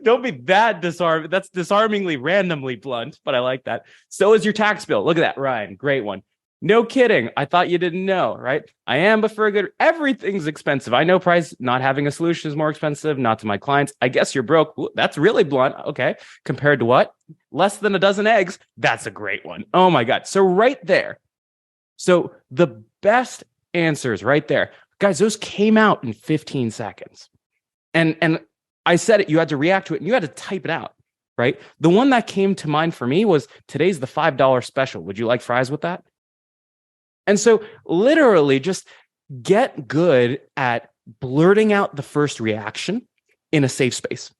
Don't be that disarming. That's disarmingly randomly blunt, but I like that. So is your tax bill. Look at that, Ryan. Great one. No kidding. I thought you didn't know, right? I am, but for a good, everything's expensive. I know price, not having a solution is more expensive, not to my clients. I guess you're broke. Ooh, that's really blunt. Okay. Compared to what? Less than a dozen eggs. That's a great one. Oh my God. So right there. So the best answers right there. Guys, those came out in 15 seconds. And I said it, you had to react to it and you had to type it out. right? The one that came to mind for me was today's the $5 special. Would you like fries with that? And so literally just get good at blurting out the first reaction in a safe space.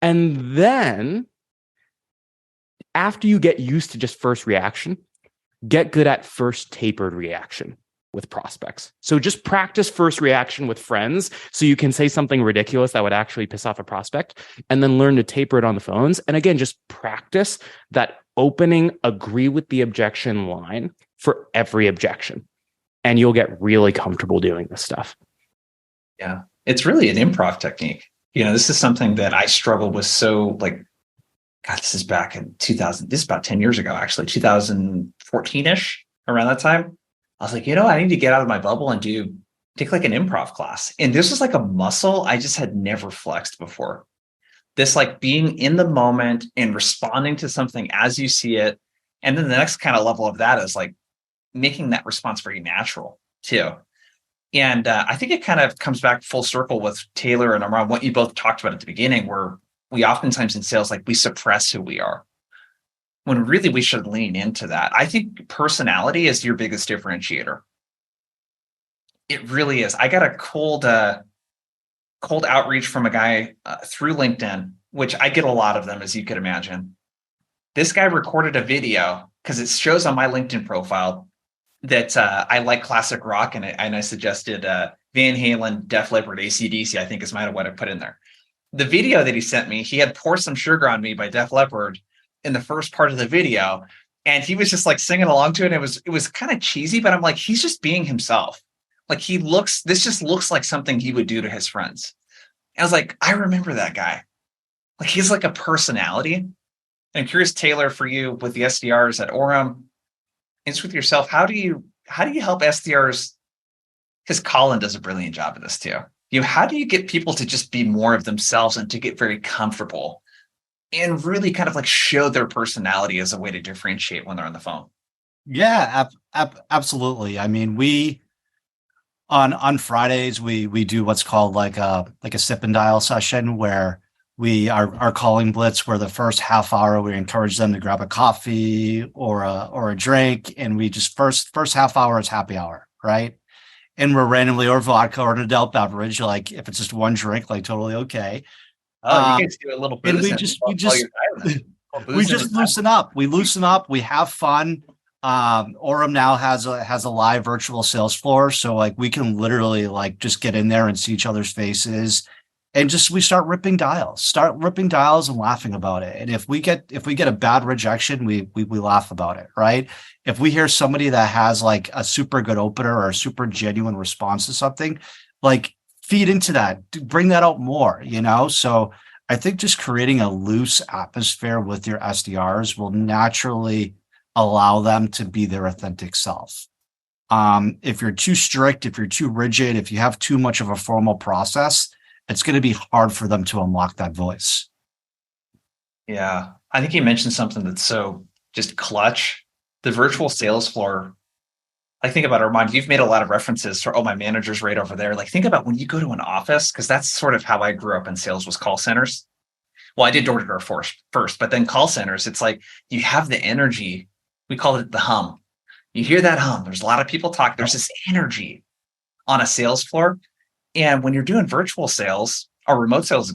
And then after you get used to just first reaction, get good at first tapered reaction with prospects. So just practice first reaction with friends so you can say something ridiculous that would actually piss off a prospect, and then learn to taper it on the phones. And again, just practice that opening agree with the objection line for every objection. And you'll get really comfortable doing this stuff. Yeah. It's really an improv technique. This is something that I struggled with. So God, this is back in 2000. This is about 10 years ago, actually, 2014-ish, around that time. I was like, I need to get out of my bubble and take like an improv class. And this was like a muscle I just had never flexed before. This like being in the moment and responding to something as you see it. And then the next kind of level of that is like making that response very natural too. And I think it kind of comes back full circle with Taylor and Armand, what you both talked about at the beginning, where we oftentimes in sales, we suppress who we are, when really we should lean into that. I think personality is your biggest differentiator. It really is. I got a cold outreach from a guy through LinkedIn, which I get a lot of them, as you could imagine. This guy recorded a video because it shows on my LinkedIn profile that I like classic rock, and I suggested Van Halen, Def Leppard, AC/DC, I think is what I put in there. The video that he sent me, he had Pour Some Sugar on Me by Def Leppard in the first part of the video, and he was just like singing along to it. It was kind of cheesy, but I'm like, he's just being himself. This just looks like something he would do to his friends. And I was like, I remember that guy. He's like a personality. And I'm curious, Taylor, for you with the SDRs at Orum, it's with yourself. How do you help SDRs? Because Colin does a brilliant job of this too. How do you get people to just be more of themselves and to get very comfortable and really kind of show their personality as a way to differentiate when they're on the phone? Yeah, absolutely. I mean, we on Fridays we do what's called a sip and dial session, where our calling blitz, where the first half hour we encourage them to grab a coffee or a drink, and we just first half hour is happy hour, right? And we're randomly, or vodka or an adult beverage, if it's just one drink, totally okay. Oh, you guys do a little bit. And we just loosen up. We loosen up. We have fun. Orum now has a live virtual sales floor, so we can literally just get in there and see each other's faces, and we start ripping dials and laughing about it. And if we get a bad rejection, we laugh about it, right? If we hear somebody that has a super good opener or a super genuine response to something, feed into that, bring that out more, So I think just creating a loose atmosphere with your SDRs will naturally allow them to be their authentic self. If you're too strict, if you're too rigid, if you have too much of a formal process, it's going to be hard for them to unlock that voice. Yeah. I think you mentioned something that's so just clutch. The virtual sales floor. Think about Armand, you've made a lot of references to, my manager's right over there. Think about when you go to an office, because that's sort of how I grew up in sales, was call centers. Well, I did door-to-door first, but then call centers, it's you have the energy. We call it the hum. You hear that hum. There's a lot of people talk. There's this energy on a sales floor. And when you're doing virtual sales or remote sales,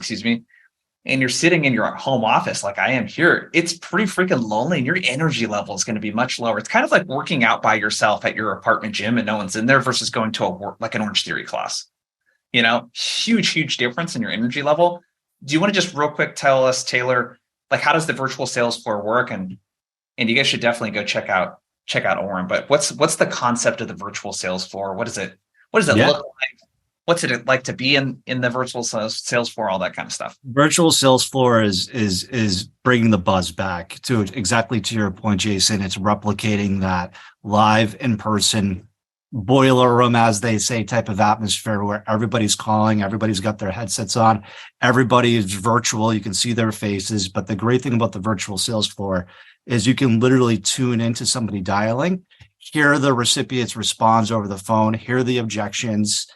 and you're sitting in your home office like I am here, it's pretty freaking lonely, and your energy level is going to be much lower. It's kind of like working out by yourself at your apartment gym and no one's in there versus going to an Orange Theory class. Huge difference in your energy level. Do you want to just real quick tell us, Taylor, how does the virtual sales floor work? And you guys should definitely go check out Orum. But what's the concept of the virtual sales floor? What does it look like? What's it like to be in the virtual sales floor, all that kind of stuff? Virtual sales floor is bringing the buzz back to exactly to your point, Jason. It's replicating that live in person boiler room, as they say, type of atmosphere where everybody's calling, everybody's got their headsets on, everybody is virtual. You can see their faces. But the great thing about the virtual sales floor is you can literally tune into somebody dialing, hear the recipient's response over the phone, hear the objections.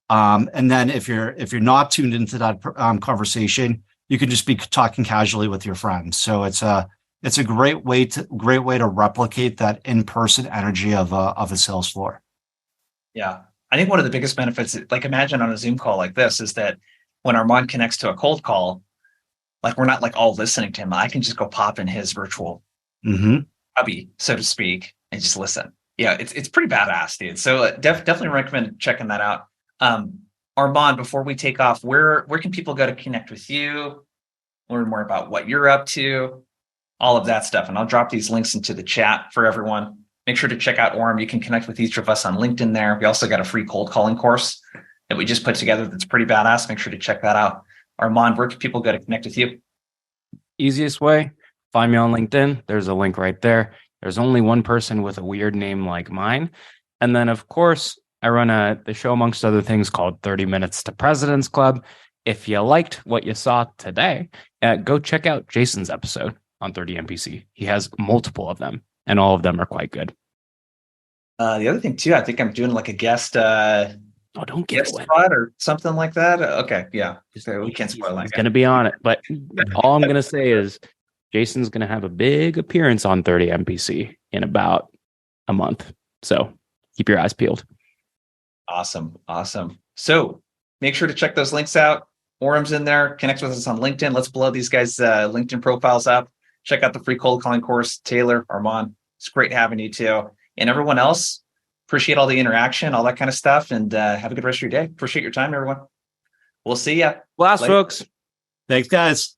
And then if you're not tuned into that conversation, you can just be talking casually with your friends. So it's a great way to replicate that in-person energy of a sales floor. Yeah. I think one of the biggest benefits, like imagine on a Zoom call like this, is that when Armand connects to a cold call, like we're not like all listening to him. I can just go pop in his virtual hubby, so to speak, and just listen. Yeah, it's pretty badass, dude. So definitely recommend checking that out. Armand, before we take off, where can people go to connect with you, learn more about what you're up to, all of that stuff? And I'll drop these links into the chat for everyone. Make sure to check out Orum. You can connect with each of us on LinkedIn there. We also got a free cold calling course that we just put together that's pretty badass. Make sure to check that out. Armand, where can people go to connect with you? Easiest way, find me on LinkedIn. There's a link right there. There's only one person with a weird name like mine. And then, of course, I run the show, amongst other things, called 30 Minutes to President's Club. If you liked what you saw today, go check out Jason's episode on 30 MPC. He has multiple of them, and all of them are quite good. The other thing, too, I think I'm doing like a guest don't give guest it away. spot or something like that. Okay, yeah. So we can't spoil that. He's going to be on it. But all I'm going to say is Jason's going to have a big appearance on 30 MPC in about a month. So keep your eyes peeled. Awesome. So make sure to check those links out. Orum's in there. Connect with us on LinkedIn. Let's blow these guys' LinkedIn profiles up. Check out the free cold calling course. Taylor, Armand, it's great having you too. And everyone else, appreciate all the interaction, all that kind of stuff. And have a good rest of your day. Appreciate your time, everyone. We'll see ya. Last, later. folks. Thanks, guys.